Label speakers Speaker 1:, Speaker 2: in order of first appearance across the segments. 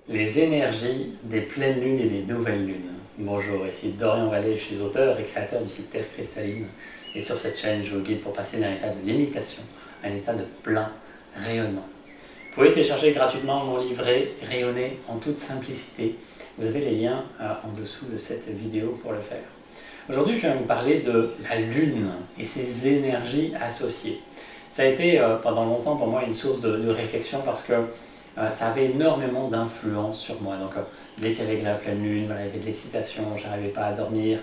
Speaker 1: Les énergies des pleines lunes et des nouvelles lunes. Bonjour, ici Dorian Vallée, je suis auteur et créateur du site Terre Cristalline. Et sur cette chaîne, je vous guide pour passer d'un état de limitation à un état de plein rayonnement. Vous pouvez télécharger gratuitement mon livret Rayonner en toute simplicité. Vous avez les liens en dessous de cette vidéo pour le faire. Aujourd'hui, je vais vous parler de la lune et ses énergies associées. Ça a été pendant longtemps pour moi une source de réflexion parce que ça avait énormément d'influence sur moi. Donc, dès qu'il y avait la pleine lune, voilà, il y avait de l'excitation, je n'arrivais pas à dormir.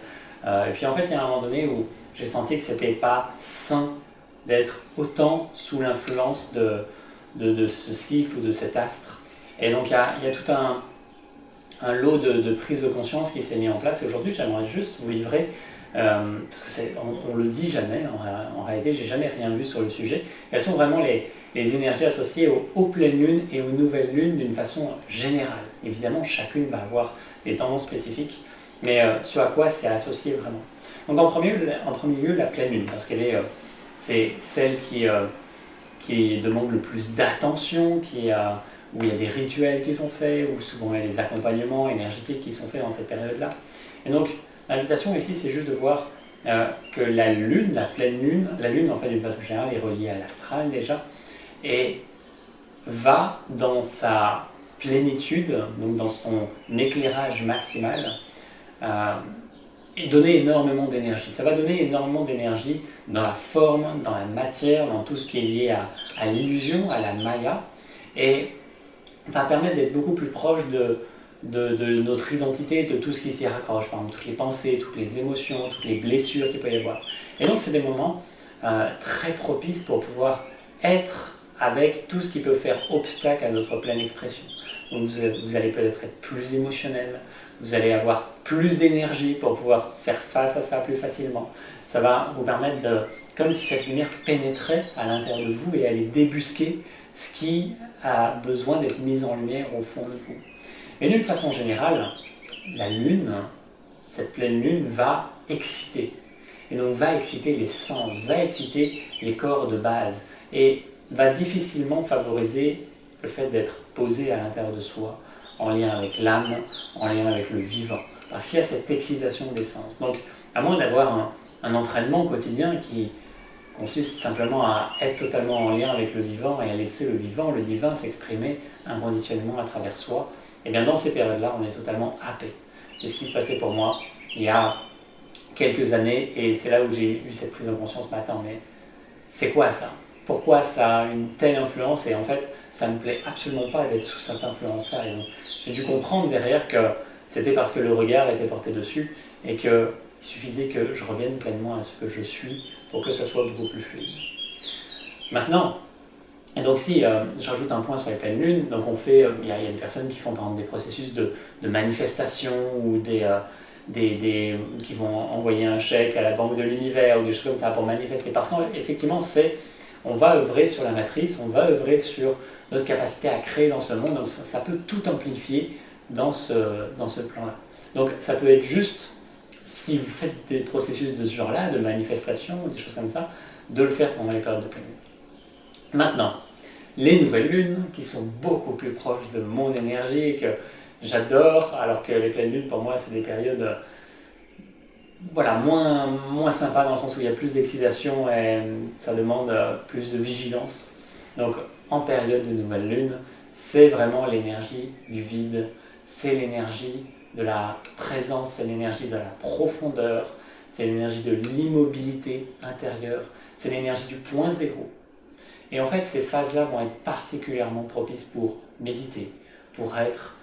Speaker 1: Et puis en fait, il y a un moment donné où j'ai senti que ce n'était pas sain d'être autant sous l'influence de ce cycle ou de cet astre. Et donc, il y a tout un lot de prise de conscience qui s'est mis en place. Et aujourd'hui, j'aimerais juste vous livrer, parce que on le dit jamais, en réalité, j'ai jamais rien vu sur le sujet. Quelles sont vraiment les énergies associées aux pleines lunes et aux nouvelles lunes d'une façon générale. Évidemment, chacune va avoir des tendances spécifiques, mais ce à quoi c'est associé vraiment. Donc en premier lieu, la pleine lune, parce qu'elle c'est celle qui demande le plus d'attention, où il y a des rituels qui sont faits, où souvent il y a des accompagnements énergétiques qui sont faits dans cette période-là. Et donc, l'invitation ici, c'est juste de voir que la lune, la pleine lune, la lune en fait d'une façon générale est reliée à l'astral déjà, et va dans sa plénitude, donc dans son éclairage maximal, et donner énormément d'énergie. Ça va donner énormément d'énergie dans la forme, dans la matière, dans tout ce qui est lié à l'illusion, à la maya, et va permettre d'être beaucoup plus proche de notre identité, de tout ce qui s'y raccroche, par exemple toutes les pensées, toutes les émotions, toutes les blessures qu'il peut y avoir. Et donc c'est des moments très propices pour pouvoir être avec tout ce qui peut faire obstacle à notre pleine expression. Donc vous allez peut-être être plus émotionnel, vous allez avoir plus d'énergie pour pouvoir faire face à ça plus facilement. Ça va vous permettre comme si cette lumière pénétrait à l'intérieur de vous et allait débusquer ce qui a besoin d'être mis en lumière au fond de vous. Mais d'une façon générale, la lune, cette pleine lune, va exciter. Et donc va exciter les sens, va exciter les corps de base et va difficilement favoriser le fait d'être posé à l'intérieur de soi, en lien avec l'âme, en lien avec le vivant. Parce qu'il y a cette excitation des sens. Donc, à moins d'avoir un entraînement quotidien qui consiste simplement à être totalement en lien avec le vivant et à laisser le vivant, le divin s'exprimer inconditionnellement à travers soi, et bien dans ces périodes-là, on est totalement happé. C'est ce qui se passait pour moi il y a quelques années, et c'est là où j'ai eu cette prise de conscience, mais attends, mais c'est quoi ça? Pourquoi ça a une telle influence? Et en fait, ça ne me plaît absolument pas d'être sous cette influence-là. Et donc, j'ai dû comprendre derrière que c'était parce que le regard était porté dessus et qu'il suffisait que je revienne pleinement à ce que je suis pour que ça soit beaucoup plus fluide. Maintenant, et donc si je rajoute un point sur les pleines lunes, donc il y a des personnes qui font par exemple des processus de manifestation ou qui vont envoyer un chèque à la banque de l'univers ou des choses comme ça pour manifester. Parce qu'effectivement, on va œuvrer sur la matrice, on va œuvrer sur notre capacité à créer dans ce monde, donc ça peut tout amplifier dans ce plan-là. Donc ça peut être juste, si vous faites des processus de ce genre-là, de manifestation, ou des choses comme ça, de le faire pendant les périodes de pleine lune. Maintenant, les nouvelles lunes, qui sont beaucoup plus proches de mon énergie et que j'adore, alors que les pleines lunes, pour moi, c'est des périodes voilà, moins sympas dans le sens où il y a plus d'excitation et ça demande plus de vigilance. Donc, en période de nouvelle lune, c'est vraiment l'énergie du vide, c'est l'énergie de la présence, c'est l'énergie de la profondeur, c'est l'énergie de l'immobilité intérieure, c'est l'énergie du point zéro. Et en fait, ces phases-là vont être particulièrement propices pour méditer, pour être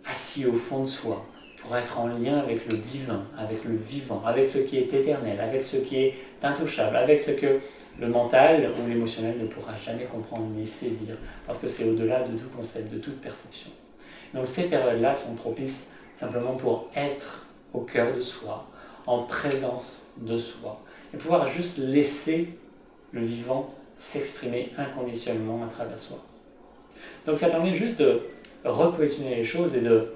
Speaker 1: assis au fond de soi, pour être en lien avec le divin, avec le vivant, avec ce qui est éternel, avec ce qui est intouchable, avec ce que le mental ou l'émotionnel ne pourra jamais comprendre ni saisir, parce que c'est au-delà de tout concept, de toute perception. Donc ces périodes-là sont propices simplement pour être au cœur de soi, en présence de soi, et pouvoir juste laisser le vivant s'exprimer inconditionnellement à travers soi. Donc ça permet juste de repositionner les choses et de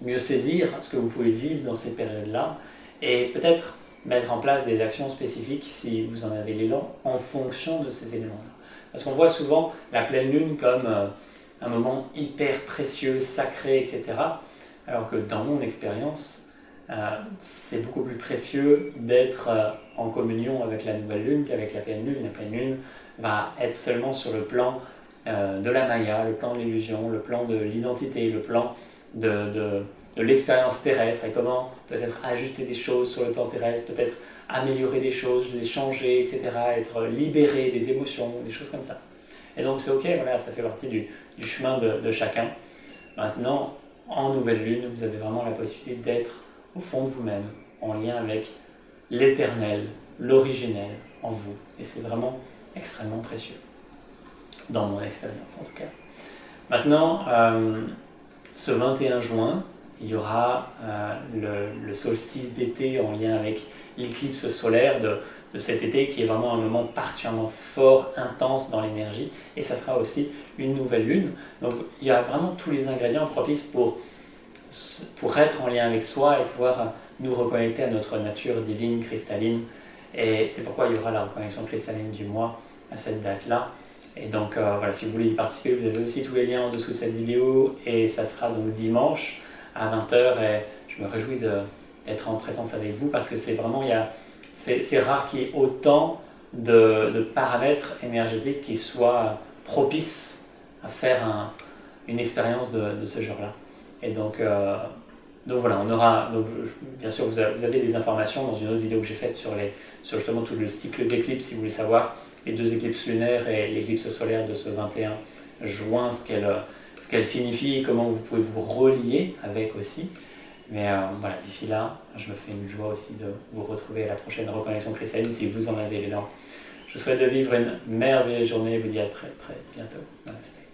Speaker 1: mieux saisir ce que vous pouvez vivre dans ces périodes-là et peut-être mettre en place des actions spécifiques si vous en avez l'élan en fonction de ces éléments-là. Parce qu'on voit souvent la pleine lune comme un moment hyper précieux, sacré, etc. Alors que dans mon expérience, c'est beaucoup plus précieux d'être en communion avec la nouvelle lune qu'avec la pleine lune. La pleine lune va être seulement sur le plan de la Maya, le plan de l'illusion, le plan de l'identité, le plan de l'expérience terrestre et comment peut-être ajuster des choses sur le plan terrestre, peut-être améliorer des choses, les changer, etc., être libéré des émotions, des choses comme ça. Et donc c'est ok, voilà, ça fait partie du chemin de chacun. Maintenant, en nouvelle lune, vous avez vraiment la possibilité d'être au fond de vous-même, en lien avec l'éternel, l'originel en vous. Et c'est vraiment extrêmement précieux, dans mon expérience en tout cas. Maintenant, ce 21 juin, il y aura le solstice d'été en lien avec l'éclipse solaire de cet été, qui est vraiment un moment particulièrement fort, intense dans l'énergie, et ça sera aussi une nouvelle lune. Donc il y a vraiment tous les ingrédients propices pour être en lien avec soi et pouvoir nous reconnecter à notre nature divine, cristalline. Et c'est pourquoi il y aura la reconnexion cristalline du mois à cette date-là. Et donc voilà, si vous voulez y participer, vous avez aussi tous les liens en dessous de cette vidéo, et ça sera donc dimanche à 20 h, et je me réjouis d'être en présence avec vous, parce que c'est vraiment, c'est rare qu'il y ait autant de paramètres énergétiques qui soient propices à faire une expérience de ce genre-là. Et donc voilà, on aura, donc, bien sûr vous avez des informations dans une autre vidéo que j'ai faite sur justement tout le cycle d'éclipse, si vous voulez savoir les deux éclipses lunaires et l'éclipse solaire de ce 21 juin, ce qu'elle signifie, comment vous pouvez vous relier avec aussi. Mais voilà, d'ici là, je me fais une joie aussi de vous retrouver à la prochaine reconnexion cristalline si vous en avez les dents. Je vous souhaite de vivre une merveilleuse journée et vous dis à très très bientôt. Namaste.